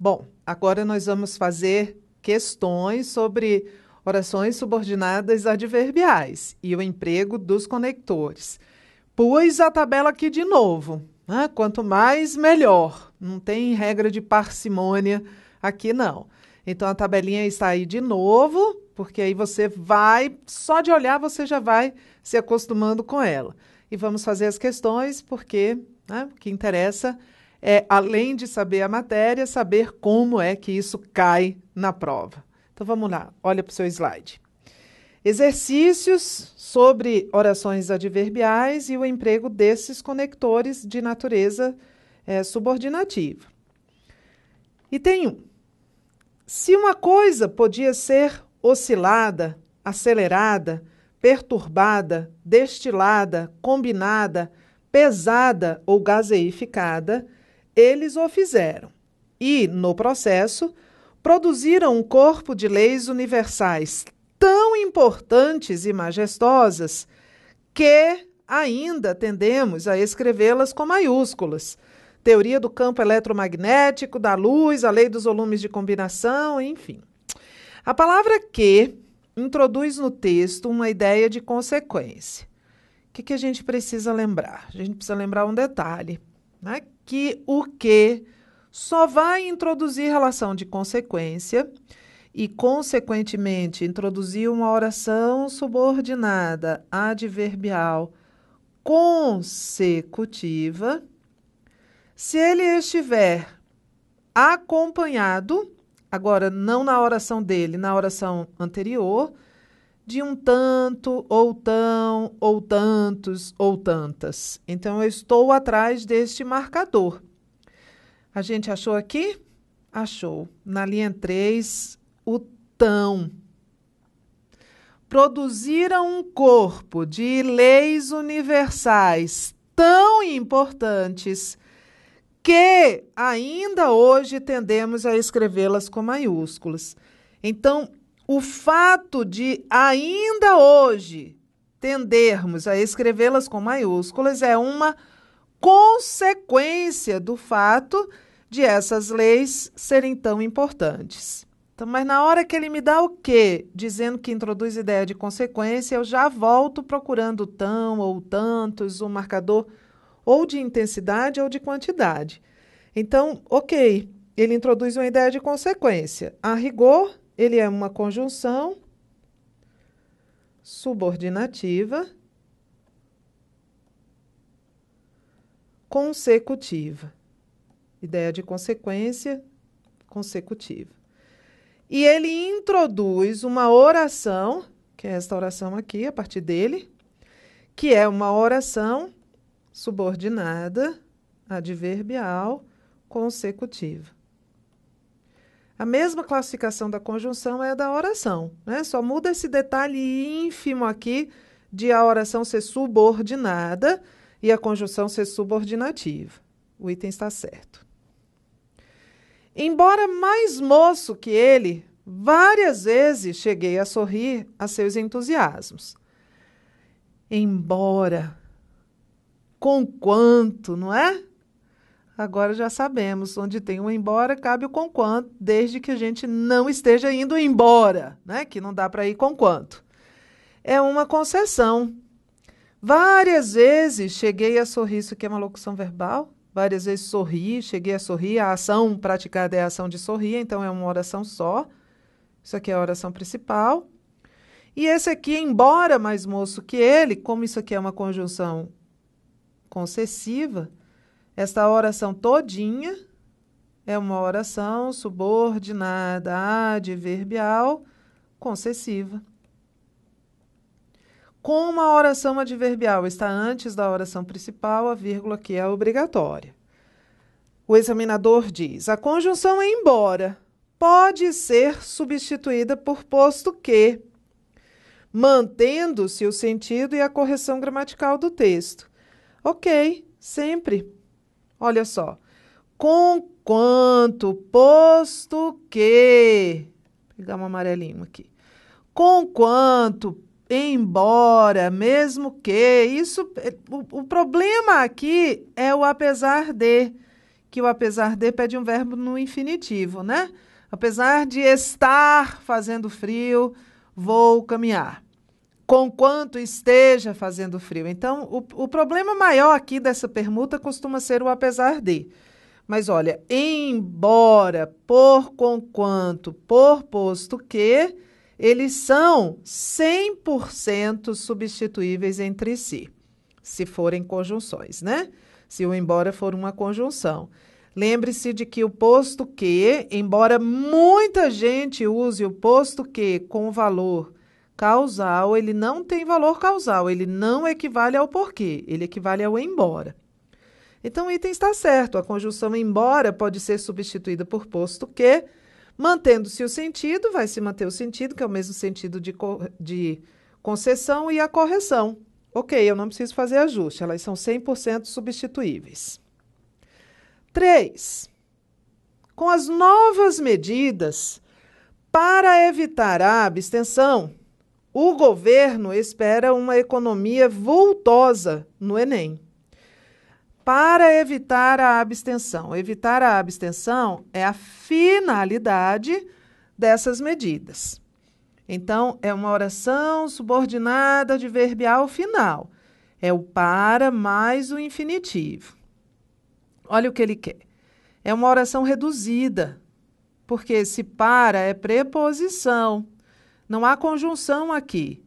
Bom, agora nós vamos fazer questões sobre orações subordinadas adverbiais e o emprego dos conectores. Pus a tabela aqui de novo, né? Quanto mais, melhor. Não tem regra de parcimônia aqui, não. Então, a tabelinha está aí de novo, porque aí você vai, só de olhar, você já vai se acostumando com ela. E vamos fazer as questões, porque né, o que interessa é, além de saber a matéria, saber como é que isso cai na prova. Então, vamos lá. Olha para o seu slide. Exercícios sobre orações adverbiais e o emprego desses conectores de natureza subordinativa. E tem um. Se uma coisa podia ser oscilada, acelerada, perturbada, destilada, combinada, pesada ou gaseificada, eles o fizeram. E, no processo, produziram um corpo de leis universais tão importantes e majestosas que ainda tendemos a escrevê-las com maiúsculas. Teoria do campo eletromagnético, da luz, a lei dos volumes de combinação, enfim. A palavra que introduz no texto uma ideia de consequência. O que a gente precisa lembrar? A gente precisa lembrar um detalhe, né? Que o que só vai introduzir relação de consequência e, consequentemente, introduzir uma oração subordinada adverbial consecutiva se ele estiver acompanhado, agora não na oração dele, na oração anterior, de um tanto, ou tão, ou tantos, ou tantas. Então, eu estou atrás deste marcador. A gente achou aqui? Achou. Na linha 3, o tão. Produziram um corpo de leis universais tão importantes que ainda hoje tendemos a escrevê-las com maiúsculas. Então, o fato de ainda hoje tendermos a escrevê-las com maiúsculas é uma consequência do fato de essas leis serem tão importantes. Então, mas na hora que ele me dá o quê? Dizendo que introduz ideia de consequência, eu já volto procurando tão ou tantos, um marcador ou de intensidade ou de quantidade. Então, ok, ele introduz uma ideia de consequência. A rigor, ele é uma conjunção subordinativa consecutiva. Ideia de consequência consecutiva. E ele introduz uma oração, que é esta oração aqui, a partir dele, que é uma oração subordinada, adverbial, consecutiva. A mesma classificação da conjunção é a da oração, né? Só muda esse detalhe ínfimo aqui de a oração ser subordinada e a conjunção ser subordinativa. O item está certo. Embora mais moço que ele, várias vezes cheguei a sorrir a seus entusiasmos. Embora, conquanto, não é? Agora já sabemos, onde tem um embora, cabe o conquanto, desde que a gente não esteja indo embora, né? Que não dá para ir conquanto. É uma concessão. Várias vezes cheguei a sorrir, isso aqui é uma locução verbal, várias vezes sorri, cheguei a sorrir, a ação praticada é a ação de sorrir, então é uma oração só. Isso aqui é a oração principal. E esse aqui, embora mais moço que ele, como isso aqui é uma conjunção concessiva, esta oração todinha é uma oração subordinada adverbial concessiva. Como a oração adverbial está antes da oração principal, a vírgula aqui é obrigatória. O examinador diz: a conjunção embora pode ser substituída por posto que, mantendo-se o sentido e a correção gramatical do texto. Ok, sempre. Olha só. Conquanto, posto que. Vou pegar um amarelinho aqui. Conquanto, embora, mesmo que. Isso, o problema aqui é o apesar de, que o apesar de pede um verbo no infinitivo, né? Apesar de estar fazendo frio, vou caminhar. Conquanto esteja fazendo frio. Então, o problema maior aqui dessa permuta costuma ser o apesar de. Mas olha, embora, por conquanto, por posto que, eles são 100% substituíveis entre si, se forem conjunções, né? Se o embora for uma conjunção. Lembre-se de que o posto que, embora muita gente use o posto que com valor causal, ele não tem valor causal, ele não equivale ao porquê, ele equivale ao embora. Então, o item está certo, a conjunção embora pode ser substituída por posto que, mantendo-se o sentido, vai se manter o sentido, que é o mesmo sentido de concessão e a correção. Ok, eu não preciso fazer ajuste, elas são 100% substituíveis. 3. Com as novas medidas, para evitar a abstenção, o governo espera uma economia vultosa no Enem. Para evitar a abstenção. Evitar a abstenção é a finalidade dessas medidas. Então, é uma oração subordinada adverbial final. É o para mais o infinitivo. Olha o que ele quer. É uma oração reduzida, porque esse para é preposição. Não há conjunção aqui.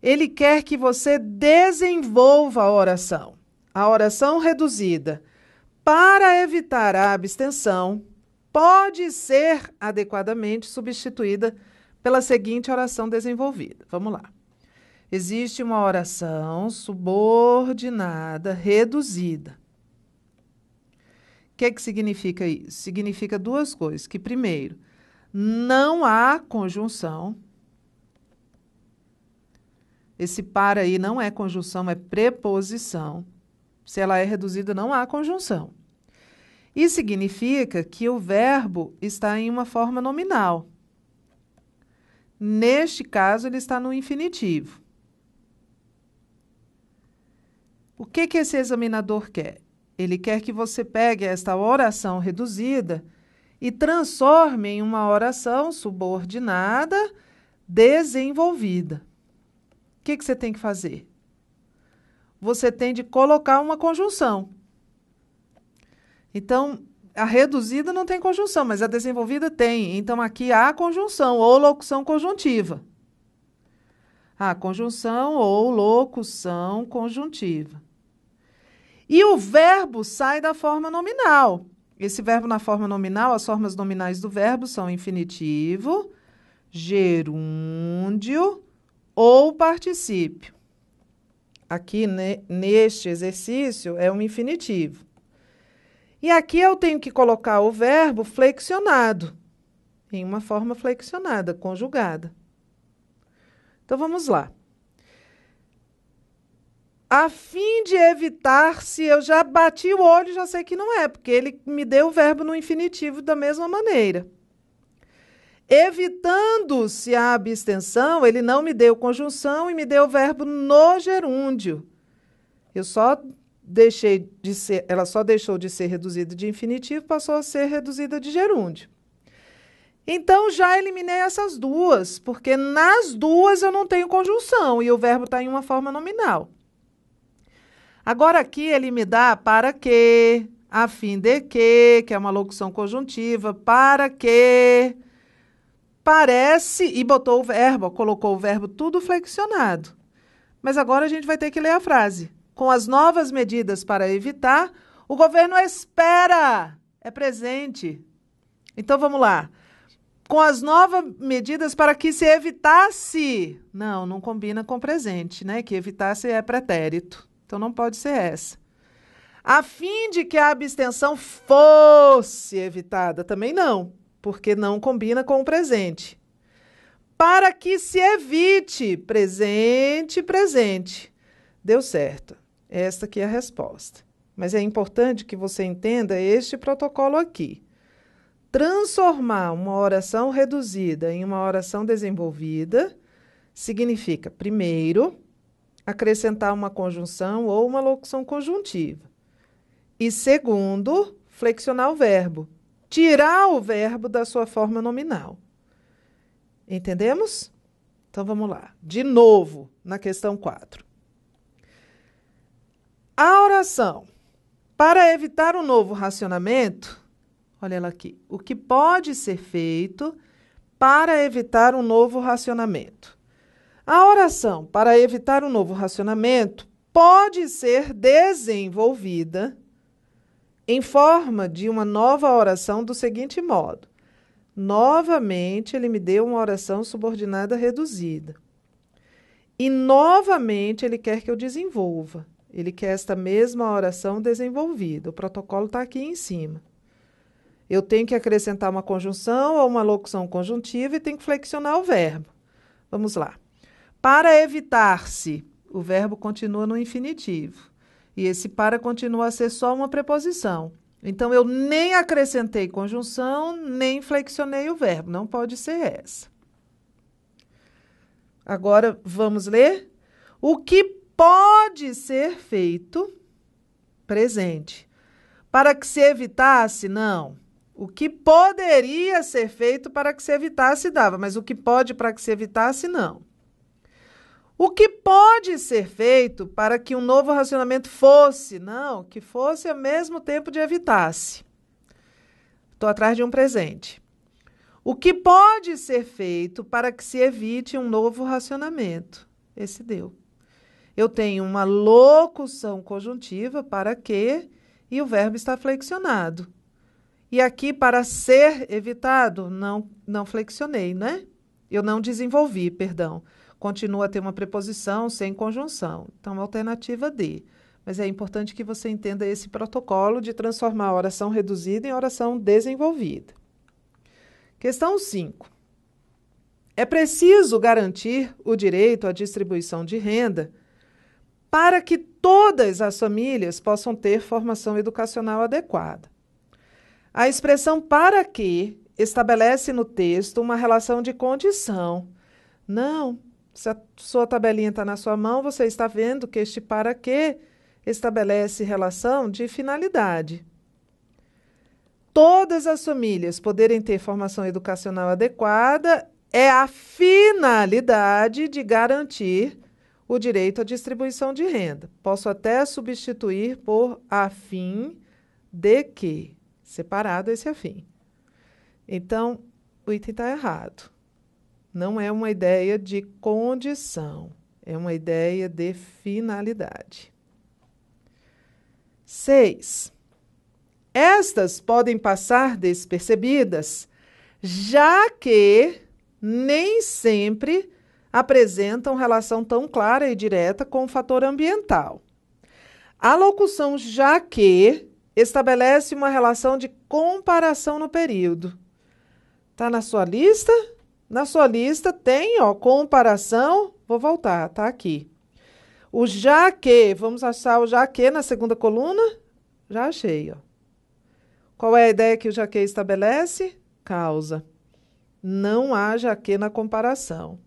Ele quer que você desenvolva a oração. A oração reduzida, para evitar a abstenção, pode ser adequadamente substituída pela seguinte oração desenvolvida. Vamos lá. Existe uma oração subordinada reduzida. O que significa isso? Significa duas coisas. Que, primeiro, não há conjunção. Esse para aí não é conjunção, é preposição. Se ela é reduzida, não há conjunção. E significa que o verbo está em uma forma nominal. Neste caso, ele está no infinitivo. O que esse examinador quer? Ele quer que você pegue esta oração reduzida e transforme em uma oração subordinada desenvolvida. O que você tem que fazer? Você tem de colocar uma conjunção. Então, a reduzida não tem conjunção, mas a desenvolvida tem. Então, aqui há conjunção ou locução conjuntiva. Há conjunção ou locução conjuntiva. E o verbo sai da forma nominal. Esse verbo na forma nominal, as formas nominais do verbo são infinitivo, gerúndio ou particípio. Aqui, neste exercício, é um infinitivo. E aqui eu tenho que colocar o verbo flexionado, em uma forma flexionada, conjugada. Então, vamos lá. A fim de evitar, se eu já bati o olho, já sei que não é, porque ele me deu o verbo no infinitivo da mesma maneira. Evitando-se a abstenção, ele não me deu conjunção e me deu o verbo no gerúndio. Ela só deixou de ser reduzida de infinitivo, passou a ser reduzida de gerúndio. Então, já eliminei essas duas, porque nas duas eu não tenho conjunção e o verbo está em uma forma nominal. Agora aqui ele me dá para que, a fim de que é uma locução conjuntiva, para que, parece, e botou o verbo, colocou o verbo tudo flexionado. Mas agora a gente vai ter que ler a frase. Com as novas medidas para evitar, o governo espera, é presente. Então vamos lá. Com as novas medidas para que se evitasse. Não combina com presente, né? Que evitasse é pretérito. Então, não pode ser essa. A fim de que a abstenção fosse evitada. Também não, porque não combina com o presente. Para que se evite. Presente, presente. Deu certo. Esta aqui é a resposta. Mas é importante que você entenda este protocolo aqui. Transformar uma oração reduzida em uma oração desenvolvida significa, primeiro, acrescentar uma conjunção ou uma locução conjuntiva. E segundo, flexionar o verbo, tirar o verbo da sua forma nominal. Entendemos? Então vamos lá. De novo, na questão 4. A oração para evitar um novo racionamento, olha ela aqui, o que pode ser feito para evitar um novo racionamento? A oração para evitar um novo racionamento pode ser desenvolvida em forma de uma nova oração do seguinte modo. Novamente, ele me deu uma oração subordinada reduzida. E novamente, ele quer que eu desenvolva. Ele quer esta mesma oração desenvolvida. O protocolo está aqui em cima. Eu tenho que acrescentar uma conjunção ou uma locução conjuntiva e tenho que flexionar o verbo. Vamos lá. Para evitar-se, o verbo continua no infinitivo. E esse para continua a ser só uma preposição. Então, eu nem acrescentei conjunção, nem flexionei o verbo. Não pode ser essa. Agora, vamos ler? O que pode ser feito, presente. Para que se evitasse, não. O que poderia ser feito para que se evitasse, dava. Mas o que pode para que se evitasse, não. O que pode ser feito para que um novo racionamento fosse? Não, que fosse ao mesmo tempo de evitasse. Estou atrás de um presente. O que pode ser feito para que se evite um novo racionamento? Esse deu. Eu tenho uma locução conjuntiva para que e o verbo está flexionado. E aqui, para ser evitado, não flexionei, né? Eu não desenvolvi, perdão. Continua a ter uma preposição sem conjunção. Então, alternativa D. Mas é importante que você entenda esse protocolo de transformar a oração reduzida em oração desenvolvida. Questão 5. É preciso garantir o direito à distribuição de renda para que todas as famílias possam ter formação educacional adequada. A expressão para que estabelece no texto uma relação de condição. Não. Se a sua tabelinha está na sua mão, você está vendo que este para que estabelece relação de finalidade. Todas as famílias poderem ter formação educacional adequada é a finalidade de garantir o direito à distribuição de renda. Posso até substituir por a fim de que, separado esse a fim. Então, o item está errado. Não é uma ideia de condição, é uma ideia de finalidade. 6. Estas podem passar despercebidas, já que nem sempre apresentam relação tão clara e direta com o fator ambiental. A locução já que estabelece uma relação de comparação no período. Está na sua lista? Na sua lista tem, comparação. Vou voltar, tá aqui. O já que, vamos achar o já que na segunda coluna? Já achei, Qual é a ideia que o já que estabelece? Causa. Não há já que na comparação.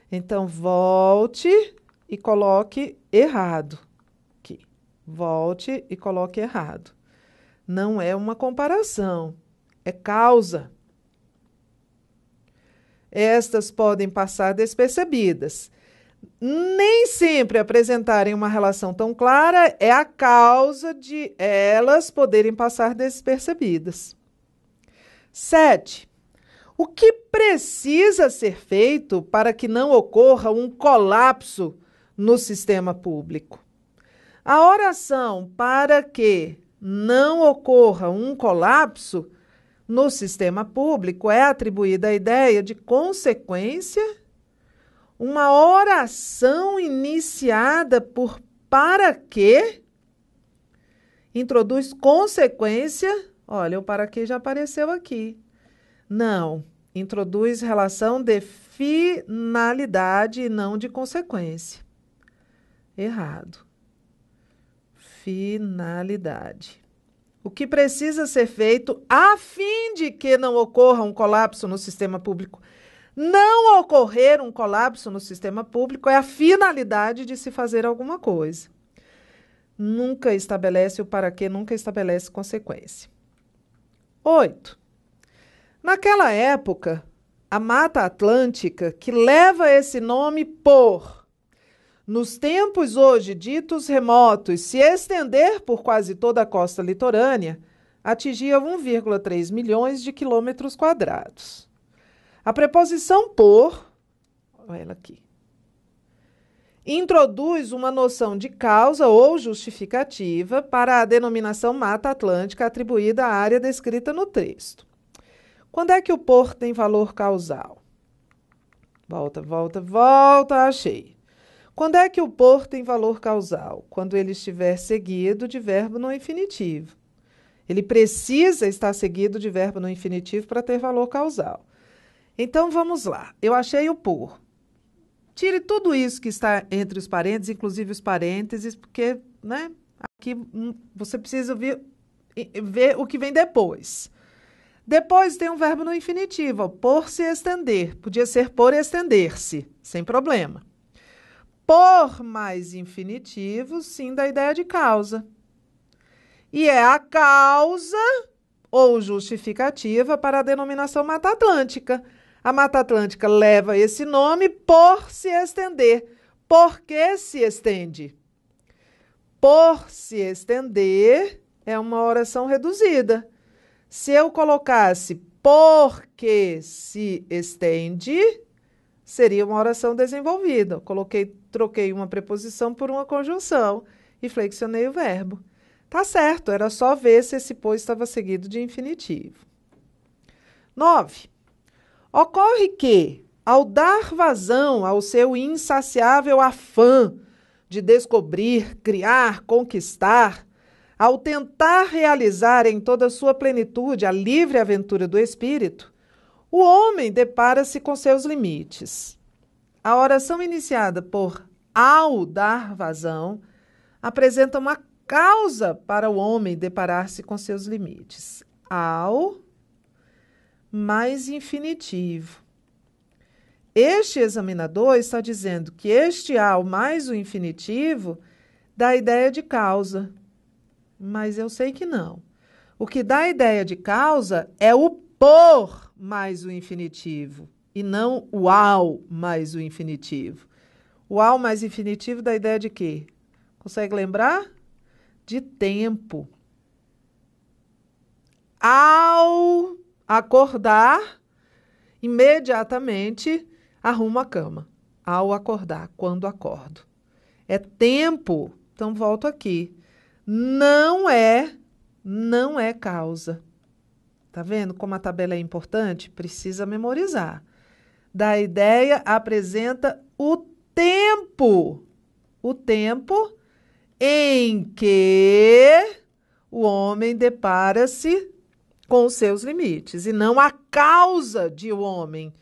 Então, volte e coloque errado. Aqui. Volte e coloque errado. Não é uma comparação, é causa. Estas podem passar despercebidas. Nem sempre apresentarem uma relação tão clara é a causa de elas poderem passar despercebidas. 7. O que precisa ser feito para que não ocorra um colapso no sistema público? A oração para que não ocorra um colapso no sistema público é atribuída à ideia de consequência, uma oração iniciada por para que introduz consequência. Olha, o para que já apareceu aqui. Não, introduz relação de finalidade e não de consequência. Errado. Finalidade. O que precisa ser feito a fim de que não ocorra um colapso no sistema público? Não ocorrer um colapso no sistema público é a finalidade de se fazer alguma coisa. nunca estabelece o para quê, nunca estabelece consequência. 8. Naquela época, a Mata Atlântica, que leva esse nome por, nos tempos hoje ditos remotos, se estender por quase toda a costa litorânea, atingia 1,3 milhões de quilômetros quadrados. A preposição por, olha ela aqui, introduz uma noção de causa ou justificativa para a denominação Mata Atlântica atribuída à área descrita no texto. Quando é que o por tem valor causal? Volta, achei. Quando é que o por tem valor causal? Quando ele estiver seguido de verbo no infinitivo. Ele precisa estar seguido de verbo no infinitivo para ter valor causal. Então, vamos lá. Eu achei o por. Tire tudo isso que está entre os parênteses, inclusive os parênteses, porque, né, aqui você precisa ver o que vem depois. Depois tem um verbo no infinitivo, ó, por se estender. Podia ser por estender-se, sem problema. Por mais infinitivo, sim, da ideia de causa. E é a causa ou justificativa para a denominação Mata Atlântica. A Mata Atlântica leva esse nome por se estender. Por que se estende? Por se estender é uma oração reduzida. Se eu colocasse porque se estende, seria uma oração desenvolvida. Troquei uma preposição por uma conjunção e flexionei o verbo. Tá certo, era só ver se esse por estava seguido de infinitivo. 9. Ocorre que, ao dar vazão ao seu insaciável afã de descobrir, criar, conquistar, ao tentar realizar em toda a sua plenitude a livre aventura do espírito, o homem depara-se com seus limites. A oração iniciada por ao dar vazão apresenta uma causa para o homem deparar-se com seus limites. Ao mais infinitivo. Este examinador está dizendo que este ao mais o infinitivo dá a ideia de causa. Mas eu sei que não. O que dá a ideia de causa é o por mais o infinitivo, e não o ao mais o infinitivo. O ao mais infinitivo dá a ideia de quê? Consegue lembrar? De tempo. Ao acordar, imediatamente arrumo a cama. Ao acordar, quando acordo. É tempo. Então, volto aqui. Não é causa. Tá vendo como a tabela é importante? Precisa memorizar. Da ideia apresenta o tempo. O tempo em que o homem depara-se com os seus limites, e não a causa de o homem.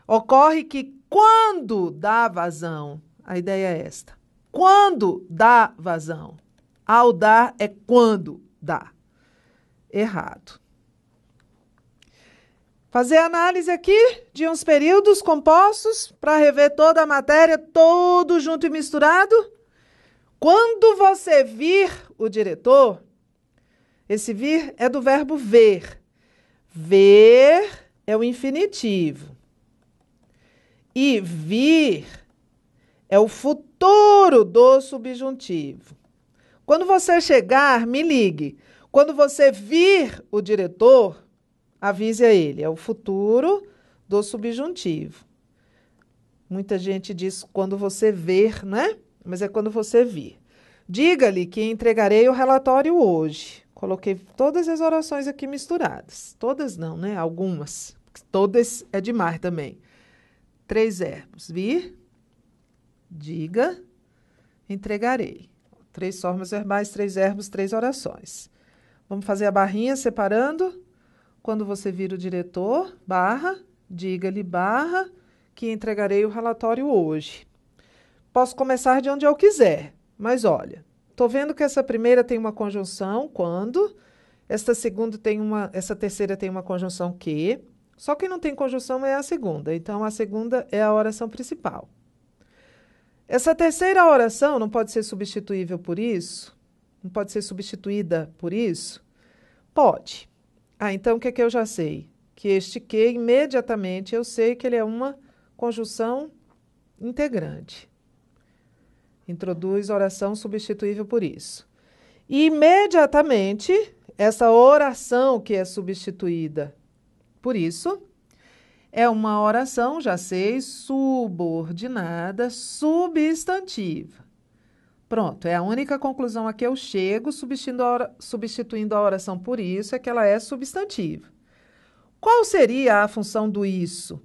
Ocorre que quando dá vazão, a ideia é esta. Quando dá vazão. Ao dar é quando dá. Errado. Fazer análise aqui de uns períodos compostos para rever toda a matéria, todo junto e misturado. Quando você vir o diretor, esse vir é do verbo ver. Ver é o infinitivo. E vir é o futuro do subjuntivo. Quando você chegar, me ligue. Quando você vir o diretor, avise a ele. É o futuro do subjuntivo. Muita gente diz quando você ver, né? Mas é quando você vir. Diga-lhe que entregarei o relatório hoje. Coloquei todas as orações aqui misturadas. Todas não, né? Algumas. Todas é demais também. 3 verbos. Vir, diga, entregarei. 3 formas verbais, 3 verbos, 3 orações. Vamos fazer a barrinha separando. Quando você vir o diretor, barra, diga-lhe, barra, que entregarei o relatório hoje. Posso começar de onde eu quiser, mas olha, estou vendo que essa primeira tem uma conjunção, quando, essa terceira tem uma conjunção que, só quem não tem conjunção é a segunda, então a segunda é a oração principal. Essa terceira oração não pode ser substituível por isso? Não pode ser substituída por isso? Pode. Então o que é que eu já sei? Que este que, imediatamente, eu sei que ele é uma conjunção integrante. Introduz oração substituível por isso. E, imediatamente, essa oração que é substituída por isso é uma oração, já sei, subordinada, substantiva. Pronto, é a única conclusão a que eu chego substituindo a oração por isso, é que ela é substantiva. Qual seria a função do isso?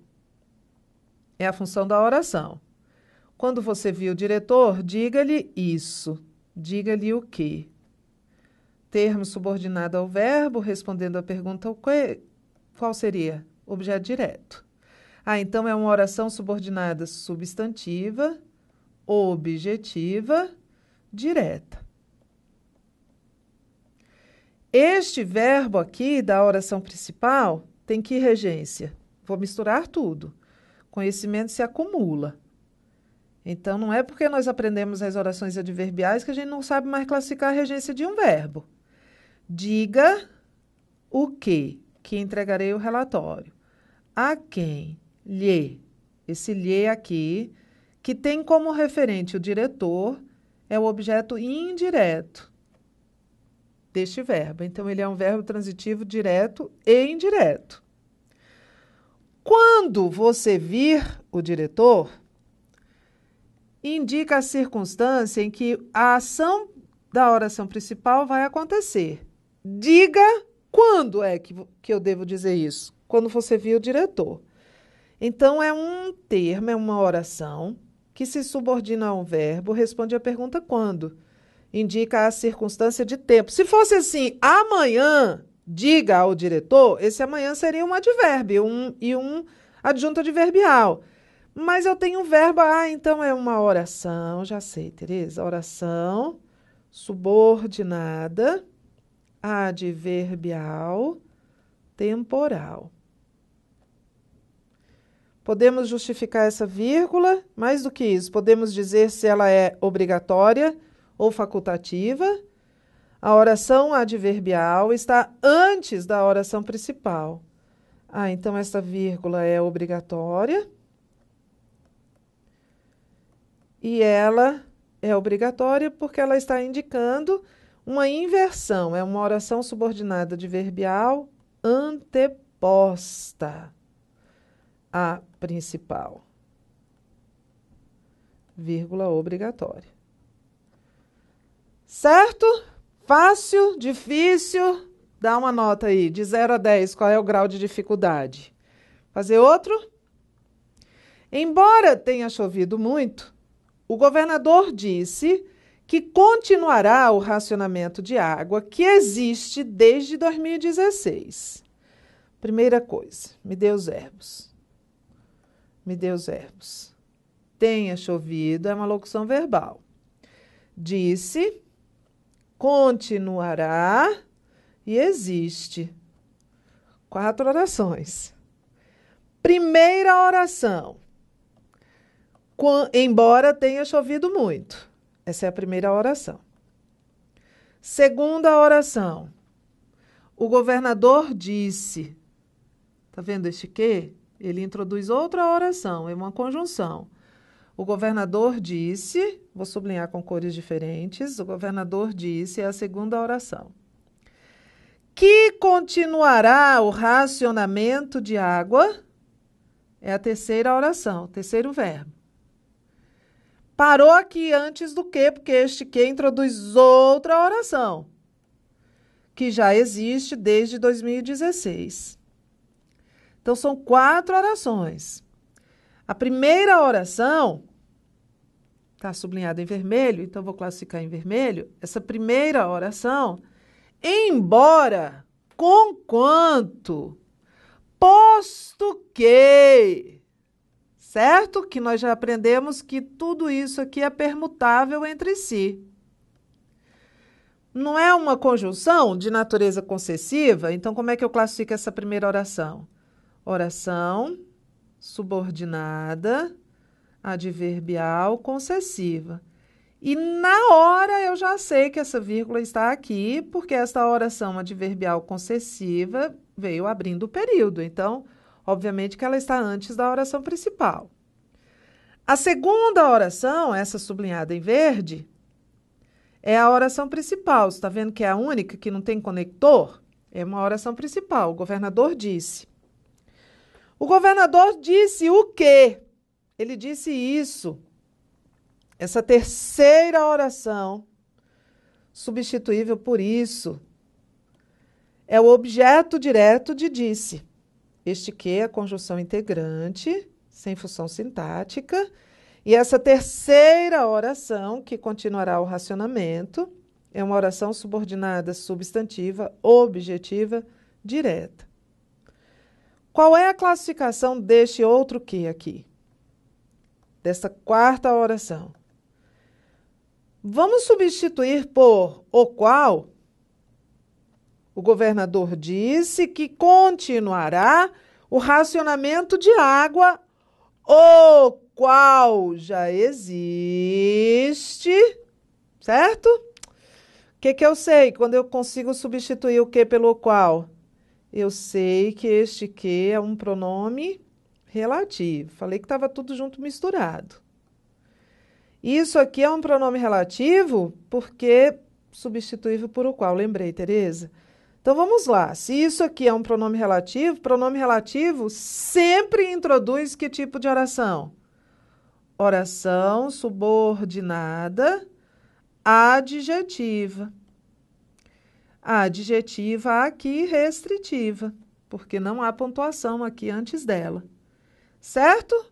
É a função da oração. Quando você viu o diretor, diga-lhe isso. Diga-lhe o quê? Termo subordinado ao verbo, respondendo à pergunta o quê? Qual seria? Objeto direto. Então é uma oração subordinada substantiva, objetiva, direta. Este verbo aqui da oração principal tem que regência? Vou misturar tudo. Conhecimento se acumula. Então, não é porque nós aprendemos as orações adverbiais que a gente não sabe mais classificar a regência de um verbo. Diga o que entregarei o relatório. A quem? Lhe. Esse lhe aqui, que tem como referente o diretor, é o objeto indireto deste verbo. Então, ele é um verbo transitivo direto e indireto. Quando você vir o diretor, indica a circunstância em que a ação da oração principal vai acontecer. Diga quando é que eu devo dizer isso. Quando você vir o diretor. Então, é um termo, é uma oração que se subordina a um verbo, responde a pergunta quando. Indica a circunstância de tempo. Se fosse assim, amanhã, diga ao diretor, esse amanhã seria um advérbio e um adjunto adverbial. Mas eu tenho um verbo, então é uma oração, já sei, Tereza, oração subordinada, adverbial, temporal. Podemos justificar essa vírgula, mais do que isso, podemos dizer se ela é obrigatória ou facultativa. A oração adverbial está antes da oração principal. Então essa vírgula é obrigatória. E ela é obrigatória porque ela está indicando uma inversão. É uma oração subordinada adverbial anteposta à principal. Vírgula obrigatória. Certo? Fácil? Difícil? Dá uma nota aí, de 0 a 10, qual é o grau de dificuldade? Fazer outro? Embora tenha chovido muito, o governador disse que continuará o racionamento de água que existe desde 2016. Primeira coisa, me dê os verbos. Me dê os verbos. Tenha chovido é uma locução verbal. Disse, continuará e existe. 4 orações. Primeira oração. Embora tenha chovido muito. Essa é a primeira oração. Segunda oração. O governador disse. Tá vendo este quê? Ele introduz outra oração, é uma conjunção. O governador disse, vou sublinhar com cores diferentes, o governador disse é a segunda oração. Que continuará o racionamento de água é a terceira oração, terceiro verbo. Parou aqui antes do que, porque este que introduz outra oração, que já existe desde 2016. Então, são 4 orações. A primeira oração está sublinhada em vermelho, então vou classificar em vermelho. Essa primeira oração, embora, conquanto, posto que, certo? Que nós já aprendemos que tudo isso aqui é permutável entre si. Não é uma conjunção de natureza concessiva? Então, como é que eu classifico essa primeira oração? Oração subordinada, adverbial, concessiva. E na hora eu já sei que essa vírgula está aqui, porque esta oração adverbial concessiva veio abrindo o período. Então, obviamente que ela está antes da oração principal. A segunda oração, essa sublinhada em verde, é a oração principal. Você está vendo que é a única que não tem conector? É uma oração principal. O governador disse. O governador disse o quê? Ele disse isso. Essa terceira oração, substituível por isso, é o objeto direto de disse. Este que é a conjunção integrante, sem função sintática. E essa terceira oração, que continuará o racionamento, é uma oração subordinada substantiva, objetiva, direta. Qual é a classificação deste outro que aqui? Desta quarta oração. Vamos substituir por o qual o governador disse que continuará o racionamento de água, o qual já existe, certo? O que eu sei quando eu consigo substituir o que pelo qual? Eu sei que este que é um pronome relativo. Falei que estava tudo junto misturado. Isso aqui é um pronome relativo porque substituível por o qual, lembrei, Tereza? Então, vamos lá. Se isso aqui é um pronome relativo sempre introduz que tipo de oração? Oração subordinada adjetiva. A adjetiva aqui restritiva, porque não há pontuação aqui antes dela. Certo?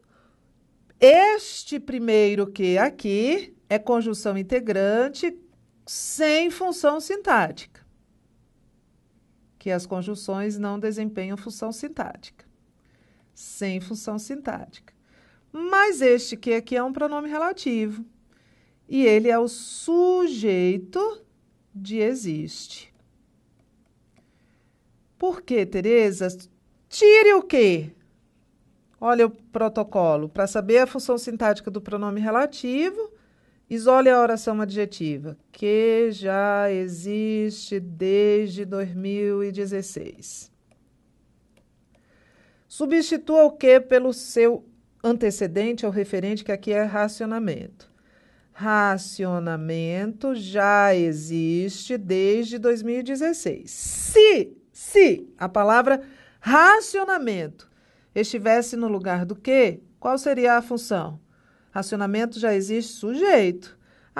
Este primeiro que aqui é conjunção integrante sem função sintática, que as conjunções não desempenham função sintática, sem função sintática. Mas este que aqui é um pronome relativo, e ele é o sujeito de existe. Por quê, Tereza? Tire o quê? Olha o protocolo. Para saber a função sintática do pronome relativo, isole a oração adjetiva, que já existe desde 2016. Substitua o que pelo seu antecedente ou referente, que aqui é racionamento. Racionamento já existe desde 2016. Se a palavra racionamento estivesse no lugar do que, qual seria a função? Racionamento já existe sujeito.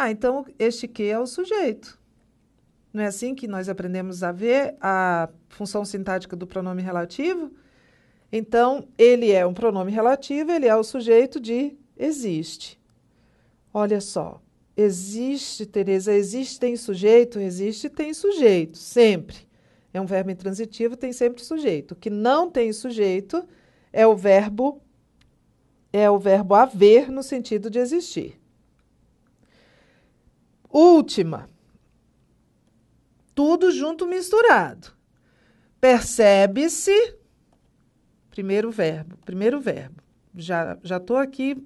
Então este que é o sujeito. Não é assim que nós aprendemos a ver a função sintática do pronome relativo? Então, ele é um pronome relativo, ele é o sujeito de existe. Olha só, existe, Tereza, existe, tem sujeito, existe, tem sujeito, sempre. É um verbo intransitivo, tem sempre sujeito. O que não tem sujeito é o verbo haver no sentido de existir. Última. Tudo junto misturado. Percebe-se, primeiro verbo. Já estou aqui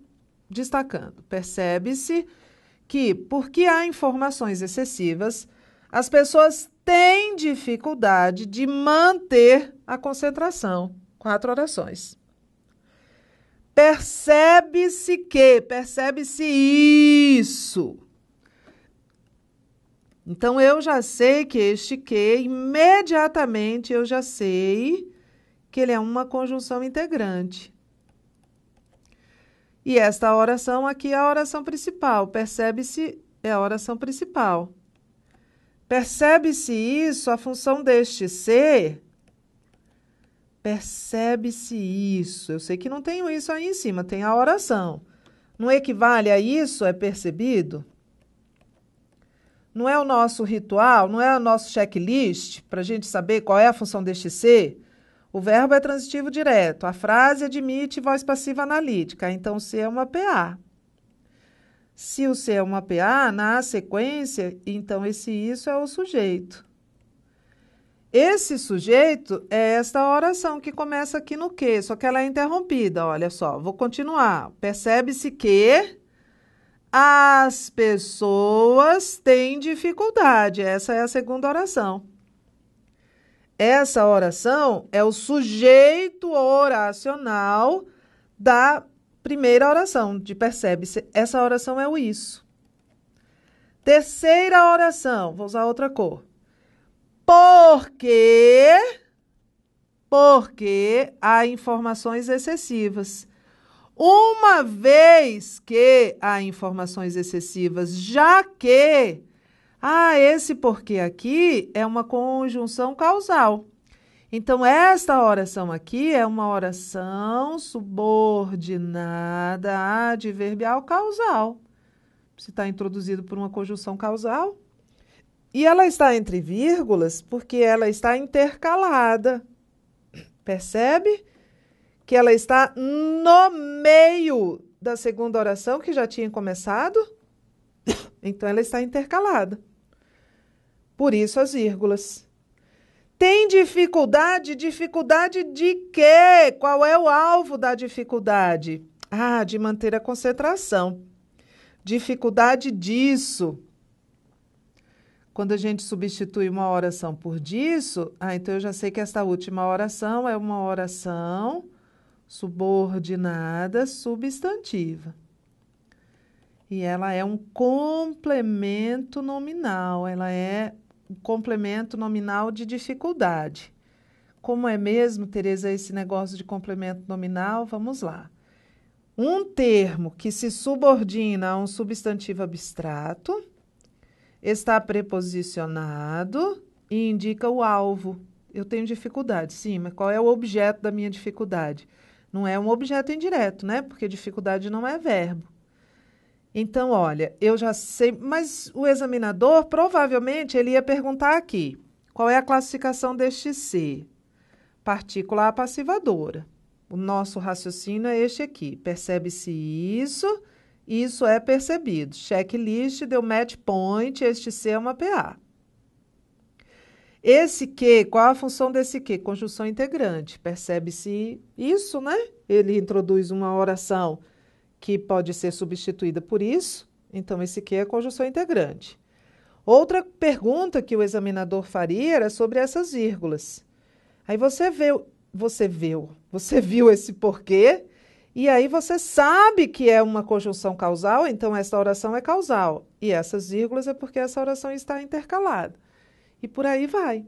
destacando. Percebe-se que, porque há informações excessivas, as pessoas têm dificuldade de manter a concentração. 4 orações. Percebe-se isso. Então, eu já sei que este que, imediatamente eu já sei que ele é uma conjunção integrante. E esta oração aqui é a oração principal. Percebe-se é a oração principal. Percebe-se isso, a função deste ser. Percebe-se isso. Eu sei que não tenho isso aí em cima, tem a oração. Não equivale a isso, é percebido? Não é o nosso ritual, não é o nosso checklist para a gente saber qual é a função deste ser? O verbo é transitivo direto, a frase admite voz passiva analítica, então o ser é uma PA. Se o ser é uma PA, na sequência, então esse isso é o sujeito. Esse sujeito é esta oração que começa aqui no que, só que ela é interrompida, olha só, vou continuar. Percebe-se que As pessoas têm dificuldade. Essa é a segunda oração. Essa oração é o sujeito oracional da primeira oração, de percebe-se. Essa oração é o isso. Terceira oração, vou usar outra cor. Porque há informações excessivas. Uma vez que há informações excessivas, já que esse porquê aqui é uma conjunção causal. Então, esta oração aqui é uma oração subordinada adverbial causal. Se está introduzido por uma conjunção causal. E ela está entre vírgulas porque ela está intercalada. Percebe? Que ela está no meio da segunda oração, que já tinha começado. Então, ela está intercalada. Por isso, as vírgulas. Tem dificuldade? Dificuldade de quê? Qual é o alvo da dificuldade? De manter a concentração. Dificuldade disso. Quando a gente substitui uma oração por disso, então eu já sei que esta última oração é uma oração subordinada substantiva. E ela é um complemento nominal, ela é um complemento nominal de dificuldade. Como é mesmo, Tereza, esse negócio de complemento nominal? Vamos lá. Um termo que se subordina a um substantivo abstrato está preposicionado e indica o alvo. Eu tenho dificuldade, sim, mas qual é o objeto da minha dificuldade? Não é um objeto indireto, né? Porque dificuldade não é verbo. Então, olha, eu já sei, mas o examinador provavelmente ele ia perguntar aqui, qual é a classificação deste ser? Partícula apassivadora. O nosso raciocínio é este aqui. Percebe-se isso, isso é percebido. Checklist deu match point, este ser é uma PA. Esse que, qual a função desse que? Conjunção integrante. Percebe-se isso, né? Ele introduz uma oração que pode ser substituída por isso. Então, esse que é a conjunção integrante. Outra pergunta que o examinador faria era sobre essas vírgulas. Aí você viu esse porquê, e aí você sabe que é uma conjunção causal, então essa oração é causal. E essas vírgulas é porque essa oração está intercalada. E por aí vai.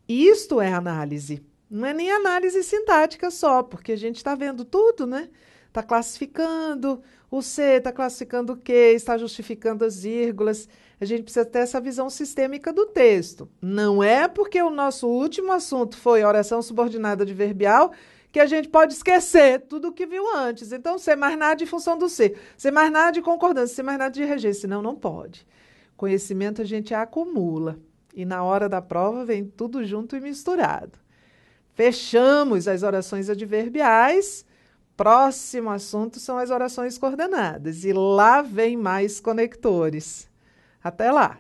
Isto é análise. Não é nem análise sintática só, porque a gente está vendo tudo, né? Está classificando o C, está classificando o Q, está justificando as vírgulas. A gente precisa ter essa visão sistêmica do texto. Não é porque o nosso último assunto foi oração subordinada adverbial que a gente pode esquecer tudo o que viu antes. Então, C mais nada de função do C, C mais nada de concordância, C mais nada de regência. Senão, não pode. Conhecimento a gente acumula. E na hora da prova vem tudo junto e misturado. Fechamos as orações adverbiais. Próximo assunto são as orações coordenadas. E lá vem mais conectores. Até lá!